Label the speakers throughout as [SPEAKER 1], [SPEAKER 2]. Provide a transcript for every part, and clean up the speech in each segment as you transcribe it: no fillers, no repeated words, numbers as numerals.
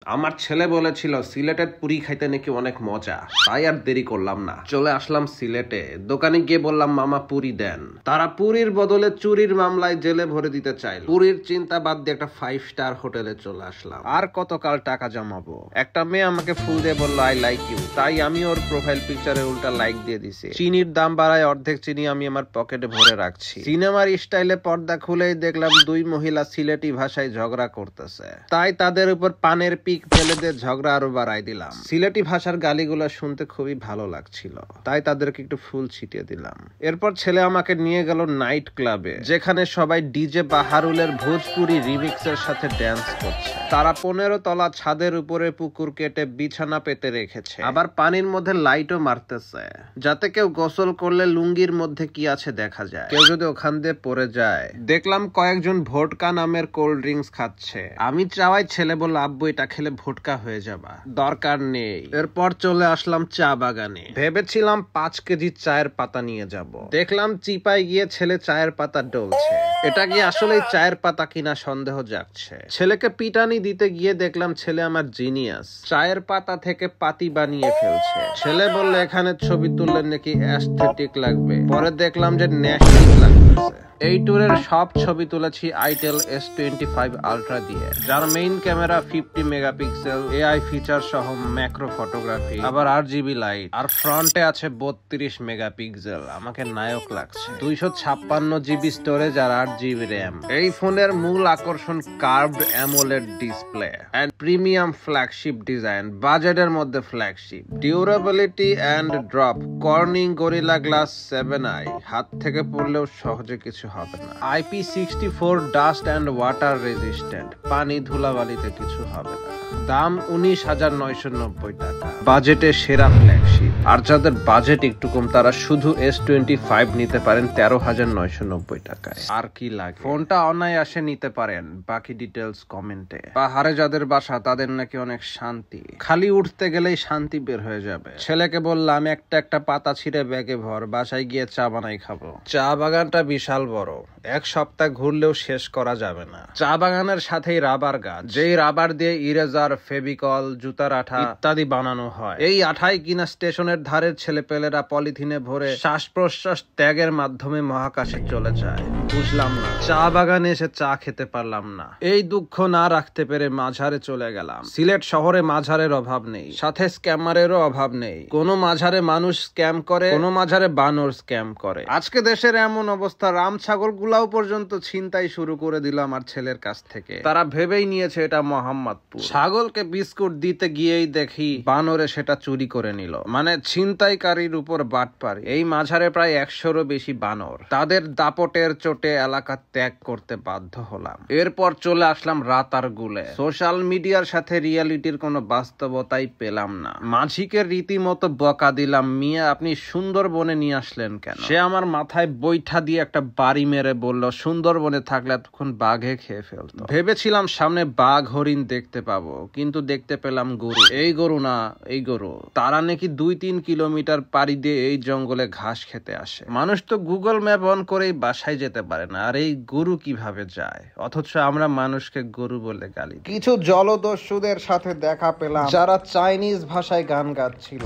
[SPEAKER 1] আমার ছেলে বলেছিল সিলেটের পুরি খাইতে নাকি অনেক মজা, তাই আর দেরি করলাম না, চলে আসলাম সিলেটে। দোকানে গিয়ে বললাম মামা পুরি দেন। তারা পুরির বদলে চুরির মামলায় জেলে ভরে দিতে চাইল। পুরির চিন্তা বাদ দিয়ে একটা 5 স্টার হোটেলে চলে আসলাম। আর কতকাল টাকা জমাবো। একটা মেয়ে আমাকে ফুল দিয়ে বললো আই লাইক ইউ, তাই আমি ওর প্রোফাইল পিকচারে উল্টা লাইক দিয়ে দিছি। চিনির দাম বাড়ায় অর্ধেক চিনি আমি আমার পকেটে ভরে রাখছি। সিনেমার স্টাইলে পর্দা খুলেই দেখলাম দুই মহিলা সিলেটি ভাষায় ঝগড়া করতেছে, তাই তাদের উপর পানের পিক ফেলে দিয়ে ঝগড়া আরো বাড়াই দিলাম। সিলেটি ভাষার গালিগুলো শুনতে খুবই ভালো লাগছিল, তাই তাদেরকে একটু ফুল ছিটিয়ে দিলাম। এরপর ছেলে আমাকে নিয়ে গেল নাইট ক্লাবে, যেখানে সবাই ডিজে বাহারুলের ভোজপুরি রিমিক্সের সাথে ড্যান্স করছে। তারা 15 তলা ছাদের উপরে পুকুর কেটে বিছানা পেতে রেখেছে, আবার পানির মধ্যে লাইটও মারতেছে, যাতে কেউ গোসল করলে লুঙ্গির মধ্যে কি আছে দেখা যায়, কেউ যদি ওখান দিয়ে পড়ে যায়। দেখলাম কয়েকজন ভোটকা নামের কোল্ড ড্রিঙ্কস খাচ্ছে। আমি চাওয়াই ছেলে বলল আব্বু এটা খেলে ভোটকা হয়ে যাবা, দরকার নেই। এরপর চলে আসলাম চা বাগানে। ভেবেছিলাম 5 কেজি চায়ের পাতা নিয়ে যাব। দেখলাম চিপায় গিয়ে ছেলে চায়ের পাতা ডলছে। এটা কি আসলেই চায়ের পাতা কিনা সন্দেহ জাগছে। ছেলেকে পিটানি দিতে গিয়ে দেখলাম ছেলে আমার জিনিয়াস, চায়ের পাতা থেকে পাতি বানিয়ে ফেলছে। ছেলে বললে এখানে ছবি তুললে নাকি অ্যাস্থেটিক লাগবে, পরে দেখলাম যে ন্যাস্টিক লাগতেছে। এই ট্যুরের সব ছবি তুলেছি আইটেল S25 আলট্রা দিয়ে, যার main camera 50 megapixel, AI feature সহ ম্যাক্রো ফটোগ্রাফি, আবার RGB লাইট, আর ফ্রন্টে আছে 32 মেগাপিক্সেল। আমাকে নায়ক লাগছে। 256 GB স্টোরেজ আর 8 GB র্যাম। এই ফোনের মূল আকর্ষণ curved AMOLED display and premium flagship design, বাজেটের মধ্যে flagship. Durability and drop, Corning Gorilla glass 7i, হাত থেকে পড়লেও সহজে কিছু হবে না। IP64 dust and water resistant, পানি ধুলাবালিতে কিছু হবে না। দাম 19,990 টাকা, বাজেটে সেরা ফ্ল্যাগশিপ। আর যাদের বাজেট একটু কম তারা শুধু S25 নিতে পারেন 13,990 টাকায়। আর কি লাগে, ফোনটা অনায়াসে নিতে পারেন। বাকি ডিটেলস কমেন্টে। পাহাড়ে যাদের বাসা তাদের নাকি অনেক শান্তি, খালি উঠতে গেলেই শান্তি বের হয়ে যাবে। ছেলেকে বললাম একটা পাতা ছিঁড়ে ব্যাগে ভর, বাসায় গিয়ে চা বানাই খাবো। চা বাগানটা বিশাল বড়, 1 সপ্তাহ ঘুরলেও শেষ করা যাবে না। চা বাগানের সাথেই রাবার গাছ, যেই রাবার দিয়ে ইরেজার, ফেভিকল, জুতার আঠা ইত্যাদি বানানো হয়। এই আঠাই কিনা স্টেশনের ধারের ছেলেপেলেরা পলিথিনে ভরে শ্বাস প্রশ্বাস ত্যাগের মাধ্যমে মহাকাশে চলে যায়। বুঝলাম না, চা বাগানে এসে চা খেতে পারলাম না। এই দুঃখ না রাখতে পেরে মাঝারে চলে গেলাম। সিলেট শহরে মাঝারের অভাব নেই, সাথে স্ক্যামারেরও অভাব নেই। কোনো মাঝারে মানুষ স্ক্যাম করে, কোনো মাঝারে বানর স্ক্যাম করে। আজকে দেশের এমন অবস্থা, রাম ছাগল গুলাও পর্যন্ত ছিনতাই শুরু করে দিল আমার ছেলের কাছ থেকে। তারা ভেবেই নিয়েছে এটা মোহাম্মদপুর। ছাগলকে বিস্কুট দিতে গিয়েই দেখি বানরে সেটা চুরি করে নিল। মানে ছিনতাইকারীর উপর বাটপারি। এই মাঝারে প্রায় 100-রও বেশি বানর। তাদের দাপটের চোটে এলাকা ত্যাগ করতে বাধ্য হলাম। এরপর চলে আসলাম রাতারগুলে। সোশ্যাল মিডিয়ার সাথে রিয়ালিটির কোনো বাস্তবতাই পেলাম না। মাঝিকে রীতিমতো বকা দিলাম, মিয়া আপনি সুন্দরবনে নিয়ে আসলেন কেন? সে আমার মাথায় বৈঠা দিয়ে একটা বাড়ি মেরে বলল সুন্দরবনে থাকলে এতক্ষণ বাঘে খেয়ে ফেলতো। ভেবেছিলাম সামনে বাঘ হরিণ দেখতে পাবো, কিন্তু দেখতে পেলাম গরু। এই গরু না, এই গরু। তারা নাকি 2-3 কিলোমিটার পাড়ি দিয়ে এই জঙ্গলে ঘাস খেতে আসে। মানুষ তো গুগল ম্যাপ অন করেই বাসায় যেতে পারে না, আর এই গরু কিভাবে যায়? অথচ আমরা মানুষকে গরু বলে গালি। কিছু জলদস্যুদের সাথে দেখা পেলাম, যারা চাইনিজ ভাষায় গান গাচ্ছিল।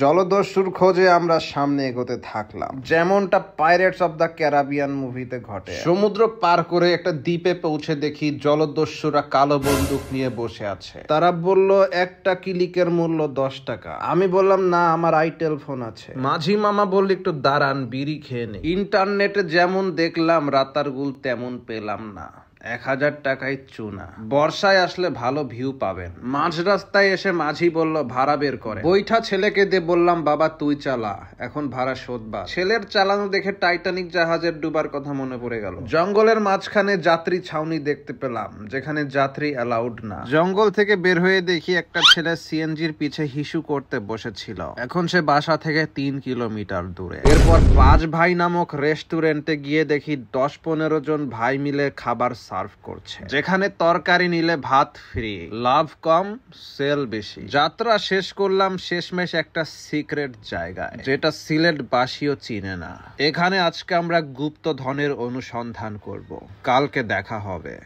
[SPEAKER 1] জলদস্যুর খোঁজে আমরা সামনে এগোতে থাকলাম, যেমনটা পাইরেটস অফ দ্য ক্যারিবিয়ান মুভিতে ঘটে। সমুদ্র পার করে একটা দ্বীপে পৌঁছে দেখি জলদস্যুরা কালো বন্দুক নিয়ে বসে আছে। তারা বলল একটা ক্লিকের মূল্য 10 টাকা। আমি বললাম না, আমার আইটেল ফোন আছে। মাঝি মামা বলল একটু দাঁড়ান, বিড়ি খেয়ে নেই। ইন্টারনেটে যেমন দেখলাম রাতারগুল তেমন পেলাম না। 1000 টাকায় চুনা। বর্ষায় আসলে ভালো ভিউ পাবেন। মাঝ রাস্তায় এসে মাঝি বলল ভাড়া বের করে। বৈঠা ছেলেকে দিয়ে বললাম বাবা তুই চালা, এখন ভাড়া শোধবা। ছেলের চালানো দেখে টাইটানিক জাহাজের ডুবার কথা মনে পড়ে গেল। জঙ্গলের মাঝখানে যাত্রী ছাউনি দেখতে পেলাম, যেখানে যাত্রী অ্যালাউড না। জঙ্গল থেকে বের হয়ে দেখি একটা ছেলে সিএনজির পিছে হিসু করতে বসেছিল। এখন সে বাসা থেকে 3 কিলোমিটার দূরে। এরপর 5 ভাই নামক রেস্টুরেন্টে গিয়ে দেখি 10-15 জন ভাই মিলে খাবার সার্ভ করছে, যেখানে তরকারি নিলে ভাত ফ্রি, লাভ কম, সেল বেশি। যাত্রা শেষ করলাম শেষমেশ একটা সিক্রেট জায়গায়, যেটা সিলেটবাসীও চিনে না। এখানে আজকে আমরা গুপ্ত ধনের অনুসন্ধান করব, কালকে দেখা হবে।